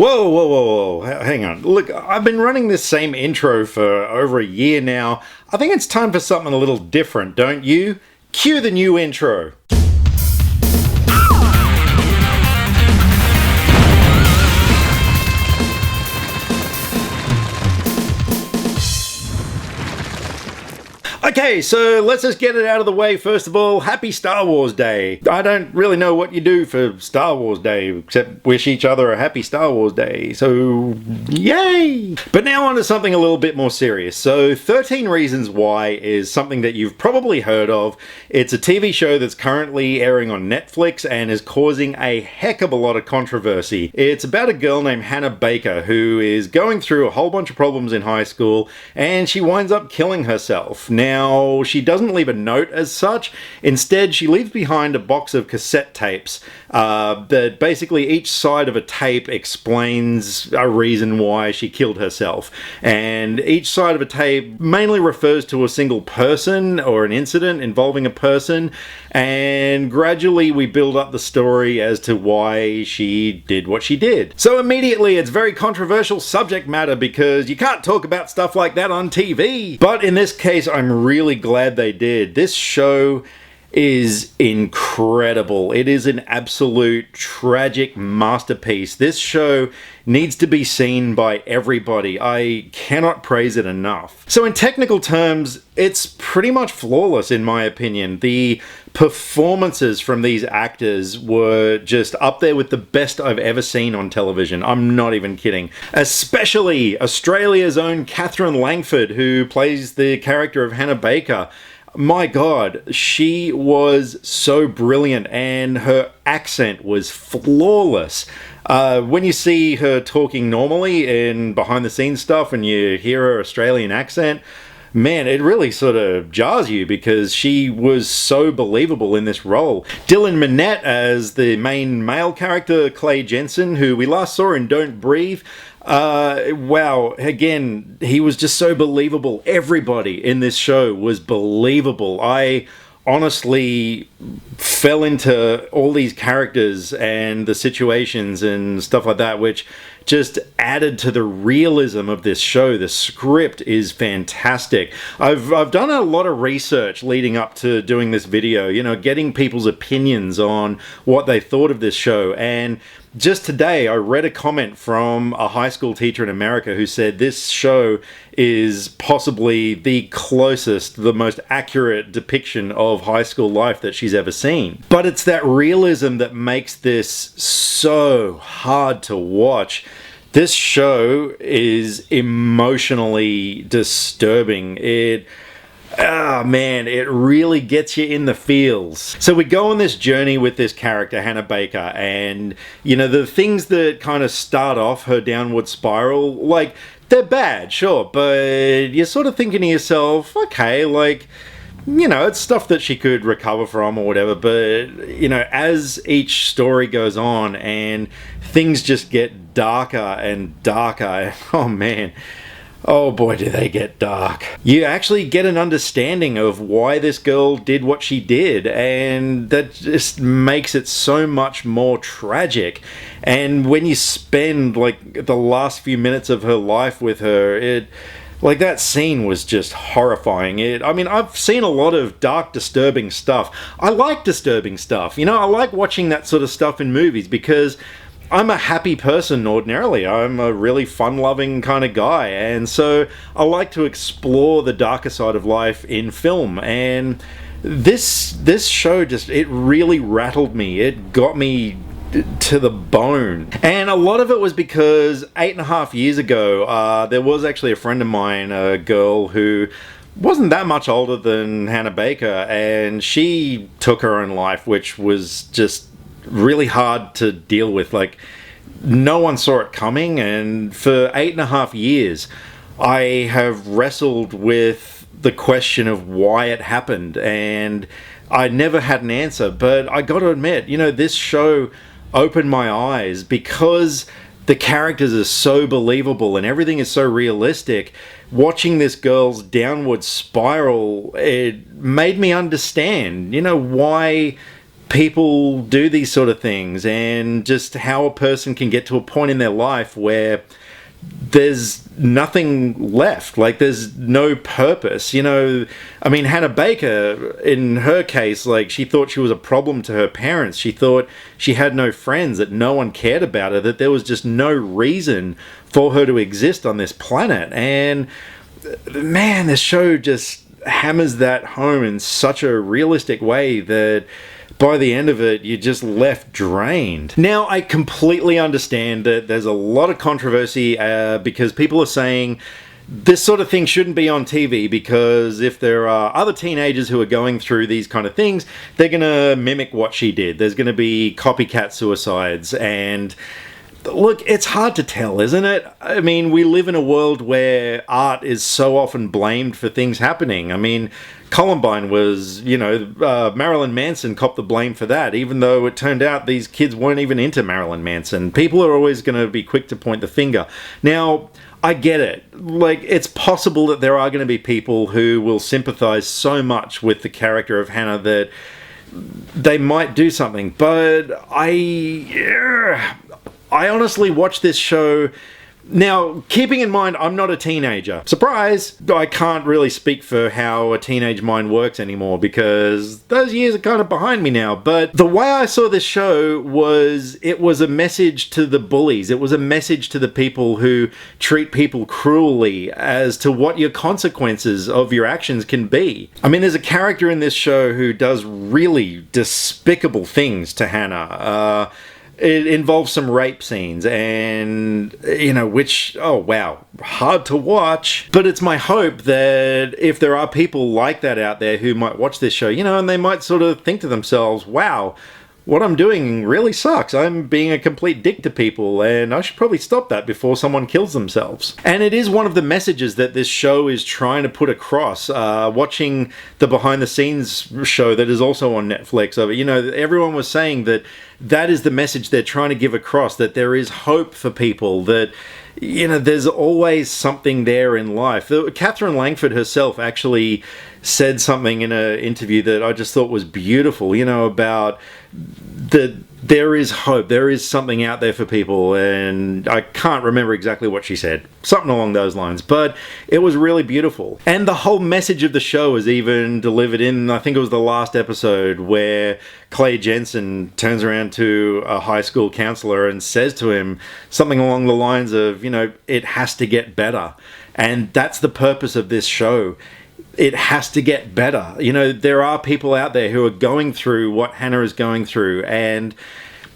Whoa, whoa, whoa, whoa, hang on. Look, I've been running this same intro for over a year now. I think it's time for something a little different, don't you? Cue the new intro. Okay, so let's just get it out of the way. First of all, happy Star Wars Day. I don't really know what you do for Star Wars Day, except wish each other a happy Star Wars Day. So, yay! But now on to something a little bit more serious. So, 13 Reasons Why is something that you've probably heard of. It's a TV show that's currently airing on Netflix and is causing a heck of a lot of controversy. It's about a girl named Hannah Baker who is going through a whole bunch of problems in high school, and she winds up killing herself. Now, she doesn't leave a note as such. Instead, she leaves behind a box of cassette tapes that basically each side of a tape explains a reason why she killed herself. And each side of a tape mainly refers to a single person or an incident involving a person. And gradually we build up the story as to why she did what she did. So immediately it's very controversial subject matter because you can't talk about stuff like that on TV. But in this case, I'm really glad they did. This show is incredible. It is an absolute tragic masterpiece. This show needs to be seen by everybody. I cannot praise it enough. So in technical terms, it's pretty much flawless in my opinion. The performances from these actors were just up there with the best I've ever seen on television. I'm not even kidding. Especially Australia's own Catherine Langford, who plays the character of Hannah Baker. My God, she was so brilliant and her accent was flawless. When you see her talking normally in behind the scenes stuff and you hear her Australian accent, man, it really sort of jars you because she was so believable in this role. Dylan Minnette as the main male character, Clay Jensen, who we last saw in Don't Breathe. Wow, again, he was just so believable. Everybody in this show was believable. I honestly fell into all these characters and the situations and stuff like that, which just added to the realism of this show. The script is fantastic. I've done a lot of research leading up to doing this video, you know, getting people's opinions on what they thought of this show. And just today, I read a comment from a high school teacher in America who said this show is possibly the closest, the most accurate depiction of high school life that she's ever seen. But it's that realism that makes this so hard to watch. This show is emotionally disturbing. Man, it really gets you in the feels. So we go on this journey with this character, Hannah Baker, and, you know, the things that kind of start off her downward spiral, like, they're bad, sure, but you're sort of thinking to yourself, okay, like, you know, it's stuff that she could recover from or whatever, but, you know, as each story goes on and things just get darker and darker, oh man, oh boy, do they get dark. You actually get an understanding of why this girl did what she did, and that just makes it so much more tragic. And when you spend, like, the last few minutes of her life with her, like, that scene was just horrifying. I mean, I've seen a lot of dark, disturbing stuff. I like disturbing stuff. You know, I like watching that sort of stuff in movies because I'm a happy person ordinarily. I'm a really fun-loving kind of guy, and so I like to explore the darker side of life in film. And this show just, it really rattled me. It got me to the bone. And a lot of it was because 8.5 years ago, there was actually a friend of mine, a girl who wasn't that much older than Hannah Baker, and she took her own life, which was just really hard to deal with. Like, no one saw it coming, and for 8.5 years I have wrestled with the question of why it happened, and I never had an answer. But I gotta admit, you know, this show opened my eyes because the characters are so believable and everything is so realistic. Watching this girl's downward spiral, it made me understand, you know, why people do these sort of things, and just how a person can get to a point in their life where there's nothing left, like there's no purpose. I mean, Hannah Baker, in her case, like, she thought she was a problem to her parents. She thought she had no friends, that no one cared about her, that there was just no reason for her to exist on this planet. And man, this show just hammers that home in such a realistic way that by the end of it, you're just left drained. Now, I completely understand that there's a lot of controversy because people are saying this sort of thing shouldn't be on TV, because if there are other teenagers who are going through these kind of things, they're going to mimic what she did. There's going to be copycat suicides. And look, it's hard to tell, isn't it? I mean, we live in a world where art is so often blamed for things happening. I mean, Columbine was, Marilyn Manson copped the blame for that, even though it turned out these kids weren't even into Marilyn Manson. People are always going to be quick to point the finger. Now, I get it. Like, it's possible that there are going to be people who will sympathize so much with the character of Hannah that they might do something. But I honestly watched this show. Now, keeping in mind, I'm not a teenager. Surprise! I can't really speak for how a teenage mind works anymore, because those years are kind of behind me now. But the way I saw this show was, it was a message to the bullies. It was a message to the people who treat people cruelly as to what your consequences of your actions can be. I mean, there's a character in this show who does really despicable things to Hannah. It involves some rape scenes, and, which, oh wow, hard to watch. But it's my hope that if there are people like that out there who might watch this show, and they might sort of think to themselves, wow, what I'm doing really sucks. I'm being a complete dick to people, and I should probably stop that before someone kills themselves. And it is one of the messages that this show is trying to put across. Watching the behind the scenes show that is also on Netflix, everyone was saying that is the message they're trying to give across, that there is hope for people, that there's always something there in life. Catherine Langford herself actually said something in an interview that I just thought was beautiful, about that there is hope, there is something out there for people, and I can't remember exactly what she said, something along those lines, but it was really beautiful. And the whole message of the show is even delivered in, I think it was the last episode, where Clay Jensen turns around to a high school counselor and says to him something along the lines of, it has to get better. And that's the purpose of this show. It has to get better. There are people out there who are going through what Hannah is going through, and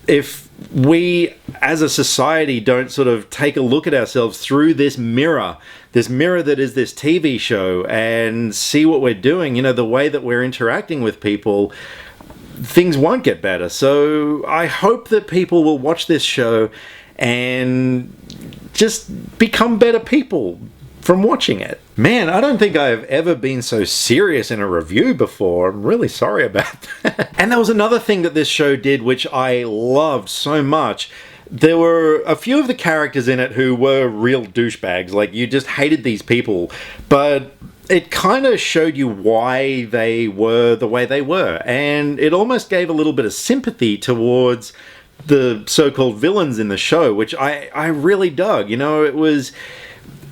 if we as a society don't sort of take a look at ourselves through this mirror that is this TV show, and see what we're doing, the way that we're interacting with people, things won't get better. So I hope that people will watch this show and just become better people from watching it. Man, I don't think I've ever been so serious in a review before. I'm really sorry about that. And there was another thing that this show did which I loved so much. There were a few of the characters in it who were real douchebags. Like, you just hated these people, but it kind of showed you why they were the way they were, and it almost gave a little bit of sympathy towards the so-called villains in the show, which I really dug.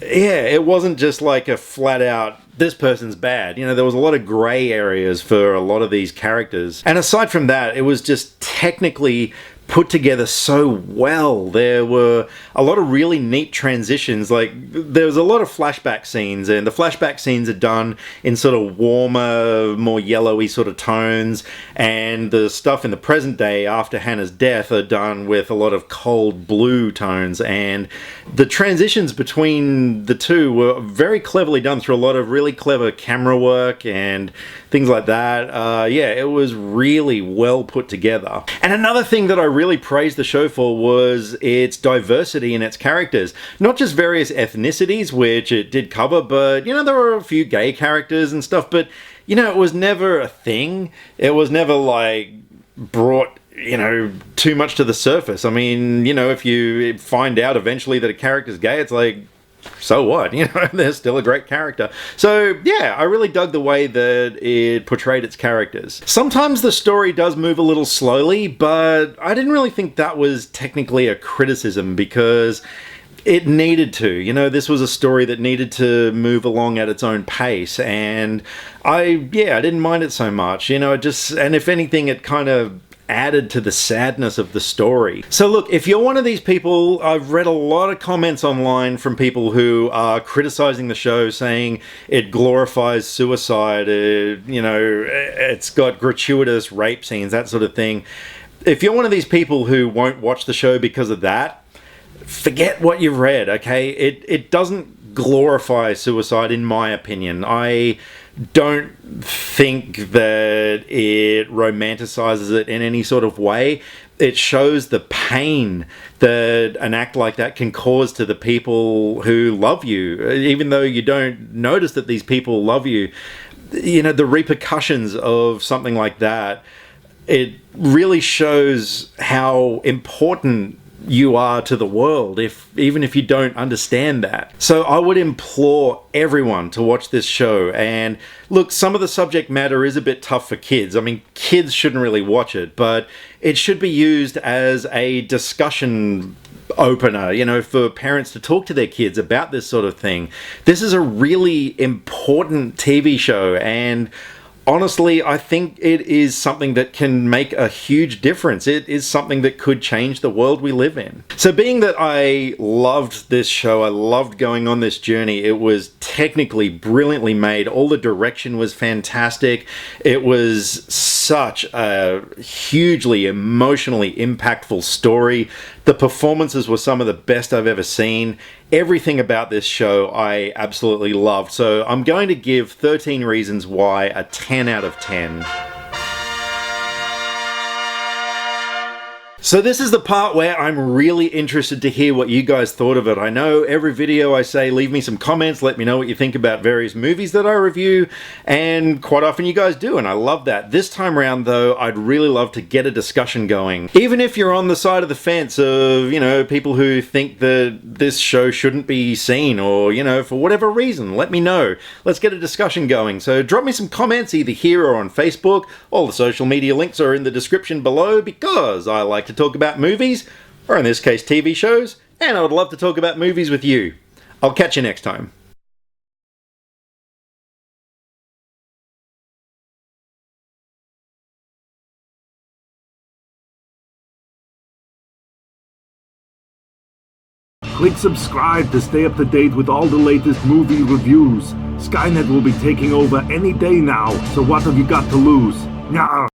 It wasn't just like a flat out, this person's bad. There was a lot of grey areas for a lot of these characters. And aside from that, it was just technically put together so well. There were a lot of really neat transitions. Like, there was a lot of flashback scenes, and the flashback scenes are done in sort of warmer, more yellowy sort of tones, and the stuff in the present day after Hannah's death are done with a lot of cold blue tones, and the transitions between the two were very cleverly done through a lot of really clever camera work and things like that. It was really well put together. And another thing that I really praised the show for was its diversity in its characters. Not just various ethnicities, which it did cover, but, there were a few gay characters and stuff, but, it was never a thing. It was never, brought too much to the surface. I mean, if you find out eventually that a character's gay, it's like, so what? You know, they're still a great character. So yeah, I really dug the way that it portrayed its characters. Sometimes the story does move a little slowly, but I didn't really think that was technically a criticism because it needed to. You know, this was a story that needed to move along at its own pace, and I didn't mind it so much. You know, and if anything, it kind of added to the sadness of the story. So look, if you're one of these people, I've read a lot of comments online from people who are criticizing the show, saying it glorifies suicide, you know, it's got gratuitous rape scenes, that sort of thing. If you're one of these people who won't watch the show because of that, forget what you've read, okay? It doesn't glorify suicide, in my opinion. I don't think that it romanticizes it in any sort of way. It shows the pain that an act like that can cause to the people who love you, even though you don't notice that these people love you. You know, the repercussions of something like that, it really shows how important you are to the world, even if you don't understand that. So I would implore everyone to watch this show. And look, some of the subject matter is a bit tough for kids. I mean, kids shouldn't really watch it, but it should be used as a discussion opener, you know, for parents to talk to their kids about this sort of thing. This is a really important TV show, and honestly, I think it is something that can make a huge difference. It is something that could change the world we live in. So being that I loved this show, I loved going on this journey, it was technically brilliantly made. All the direction was fantastic. It was such a hugely emotionally impactful story. The performances were some of the best I've ever seen. Everything about this show I absolutely loved. So I'm going to give 13 Reasons Why a 10 out of 10. So this is the part where I'm really interested to hear what you guys thought of it. I know every video I say leave me some comments, let me know what you think about various movies that I review, and quite often you guys do, and I love that. This time around though, I'd really love to get a discussion going. Even if you're on the side of the fence of, you know, people who think that this show shouldn't be seen, or, you know, for whatever reason, let me know. Let's get a discussion going. So drop me some comments either here or on Facebook. All the social media links are in the description below, because I like to talk about movies, or in this case TV shows, and I would love to talk about movies with you. I'll catch you next time. Click subscribe to stay up to date with all the latest movie reviews. Skynet will be taking over any day now, so what have you got to lose? Nyah.